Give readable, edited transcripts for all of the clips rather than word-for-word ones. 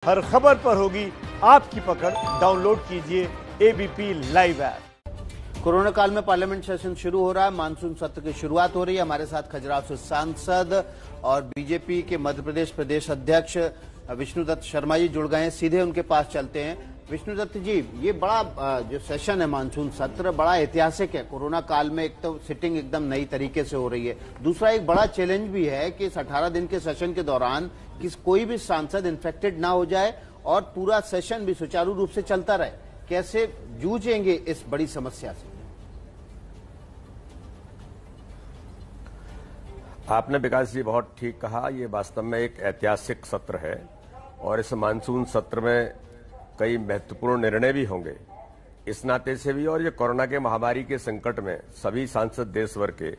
हर खबर पर होगी आपकी पकड़। डाउनलोड कीजिए एबीपी लाइव ऐप। कोरोना काल में पार्लियामेंट सेशन शुरू हो रहा है, मानसून सत्र की शुरुआत हो रही है। हमारे साथ खजुराहो से सांसद और बीजेपी के मध्य प्रदेश प्रदेश अध्यक्ष विष्णुदत्त शर्मा जी जुड़ गए हैं। सीधे उनके पास चलते हैं। विष्णुदत्त जी, ये बड़ा जो सेशन है मानसून सत्र बड़ा ऐतिहासिक है। कोरोना काल में एक तो सिटिंग एकदम नई तरीके से हो रही है, दूसरा एक बड़ा चैलेंज भी है कि इस 18 दिन के सेशन के दौरान कोई भी सांसद इन्फेक्टेड ना हो जाए और पूरा सेशन भी सुचारू रूप से चलता रहे। कैसे जूझेंगे इस बड़ी समस्या से? आपने विकास जी बहुत ठीक कहा, ये वास्तव में एक ऐतिहासिक सत्र है और इस मानसून सत्र में कई महत्वपूर्ण निर्णय भी होंगे। इस नाते से भी, और ये कोरोना के महामारी के संकट में सभी सांसद देश भर के,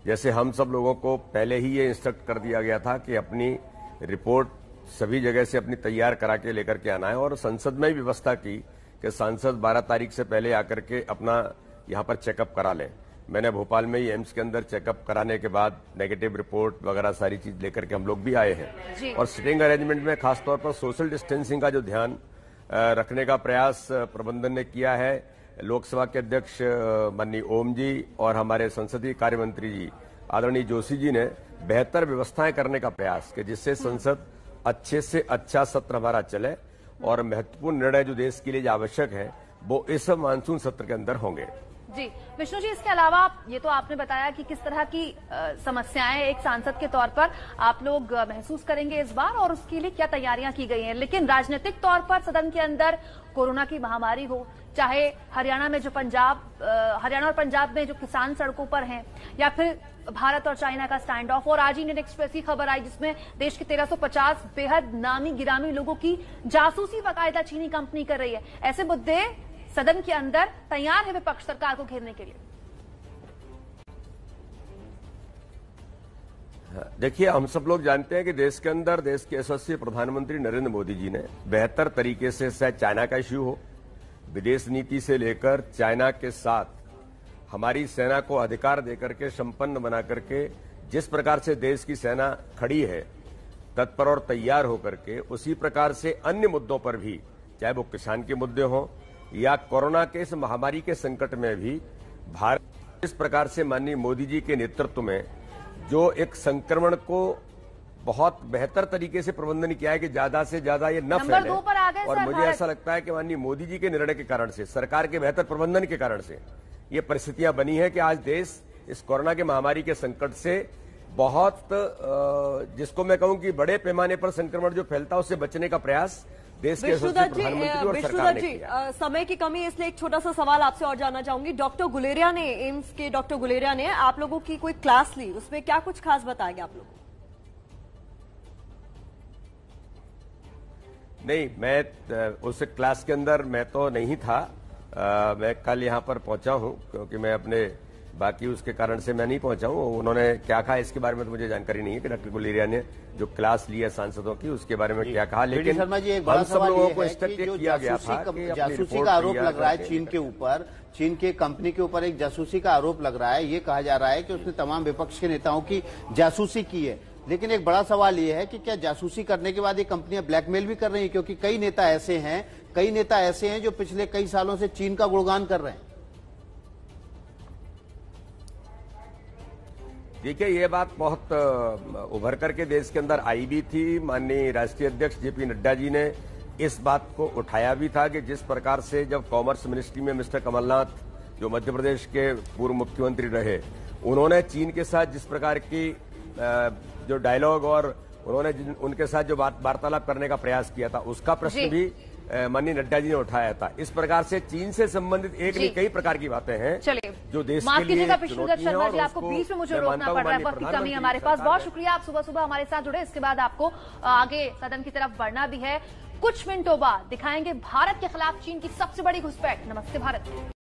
जैसे हम सब लोगों को पहले ही ये इंस्ट्रक्ट कर दिया गया था कि अपनी रिपोर्ट सभी जगह से अपनी तैयार करा के लेकर के आना है, और संसद में भी व्यवस्था की कि सांसद 12 तारीख से पहले आकर के अपना यहाँ पर चेकअप करा लें। मैंने भोपाल में ही एम्स के अंदर चेकअप कराने के बाद नेगेटिव रिपोर्ट वगैरह सारी चीज लेकर के हम लोग भी आए हैं। और सिटिंग अरेंजमेंट में खासतौर पर सोशल डिस्टेंसिंग का जो ध्यान रखने का प्रयास प्रबंधन ने किया है। लोकसभा के अध्यक्ष माननीय ओम जी और हमारे संसदीय कार्य मंत्री जी आदरणीय जोशी जी ने बेहतर व्यवस्थाएं करने का प्रयास कि जिससे संसद अच्छे से अच्छा सत्र हमारा चले और महत्वपूर्ण निर्णय जो देश के लिए आवश्यक है वो इस मानसून सत्र के अंदर होंगे। जी विष्णु जी, इसके अलावा ये तो आपने बताया कि किस तरह की समस्याएं एक सांसद के तौर पर आप लोग महसूस करेंगे इस बार और उसके लिए क्या तैयारियां की गई हैं, लेकिन राजनीतिक तौर पर सदन के अंदर कोरोना की महामारी हो, चाहे हरियाणा और पंजाब में जो किसान सड़कों पर हैं, या फिर भारत और चाइना का स्टैंड ऑफ, और आज इंडियन एक्सप्रेस की खबर आई जिसमें देश के 1350 बेहद नामी गिरामी लोगों की जासूसी बाकायदा चीनी कंपनी कर रही है। ऐसे मुद्दे सदन के अंदर तैयार है विपक्ष सरकार को घेरने के लिए। देखिए, हम सब लोग जानते हैं कि देश के अंदर देश के यशस्वी प्रधानमंत्री नरेंद्र मोदी जी ने बेहतर तरीके से चाइना का इश्यू हो, विदेश नीति से लेकर चाइना के साथ हमारी सेना को अधिकार देकर के संपन्न बना करके जिस प्रकार से देश की सेना खड़ी है तत्पर और तैयार होकर के, उसी प्रकार से अन्य मुद्दों पर भी, चाहे वो किसान के मुद्दे हों या कोरोना के इस महामारी के संकट में भी, भारत इस प्रकार से माननीय मोदी जी के नेतृत्व में जो एक संक्रमण को बहुत बेहतर तरीके से प्रबंधन किया है कि ज्यादा से ज्यादा ये न फैले। और मुझे ऐसा लगता है कि माननीय मोदी जी के निर्णय के कारण से, सरकार के बेहतर प्रबंधन के कारण से ये परिस्थितियां बनी है कि आज देश इस कोरोना के महामारी के संकट से बहुत, जिसको मैं कहूं कि बड़े पैमाने पर संक्रमण जो फैलता है उससे बचने का प्रयास देश के प्रधानमंत्री और सरकार ने किया। समय की कमी, इसलिए एक छोटा सा सवाल आपसे और जानना चाहूंगी। डॉक्टर गुलेरिया ने, एम्स के डॉक्टर गुलेरिया ने आप लोगों की कोई क्लास ली, उसमें क्या कुछ खास बताएंगे आप लोग? नहीं, मैं उस क्लास के अंदर मैं तो नहीं था। मैं कल यहां पर पहुंचा हूं क्योंकि मैं अपने बाकी उसके कारण से मैं नहीं पहुंचा हूं। उन्होंने क्या कहा इसके बारे में तो मुझे जानकारी नहीं है कि डॉक्टर गुलेरिया ने जो क्लास ली है सांसदों की उसके बारे में क्या कहा। लेकिन शर्मा जी, एक बड़ा सवाल ये है कि जो जासूसी का आरोप लग रहा है चीन के ऊपर, चीन के कंपनी के ऊपर एक जासूसी का आरोप लग रहा है। ये कहा जा रहा है कि उसने तमाम विपक्ष के नेताओं की जासूसी की है, लेकिन एक बड़ा सवाल ये है कि क्या जासूसी करने के बाद ये कंपनियां ब्लैकमेल भी कर रही हैं? क्योंकि कई नेता ऐसे हैं जो पिछले कई सालों से चीन का गुणगान कर रहे हैं। देखिए, ये बात बहुत उभर करके देश के अंदर आई भी थी। माननीय राष्ट्रीय अध्यक्ष जेपी नड्डा जी ने इस बात को उठाया भी था कि जिस प्रकार से जब कॉमर्स मिनिस्ट्री में मिस्टर कमलनाथ जो मध्य प्रदेश के पूर्व मुख्यमंत्री रहे, उन्होंने चीन के साथ जिस प्रकार की जो डायलॉग और उन्होंने उनके साथ जो वार्तालाप करने का प्रयास किया था, उसका प्रश्न भी माननीय नड्डा जी ने उठाया था। इस प्रकार से चीन से संबंधित एक नहीं कई प्रकार की बातें हैं जो देश के लिए विष्णुदत्त शर्मा जी, आपको बीच में मुझे रोकना पड़ रहा है, वक्त की कमी हमारे पास। बहुत शुक्रिया, आप सुबह सुबह हमारे साथ जुड़े। इसके बाद आपको आगे सदन की तरफ बढ़ना भी है। कुछ मिनटों बाद दिखाएंगे भारत के खिलाफ चीन की सबसे बड़ी घुसपैठ। नमस्ते भारत।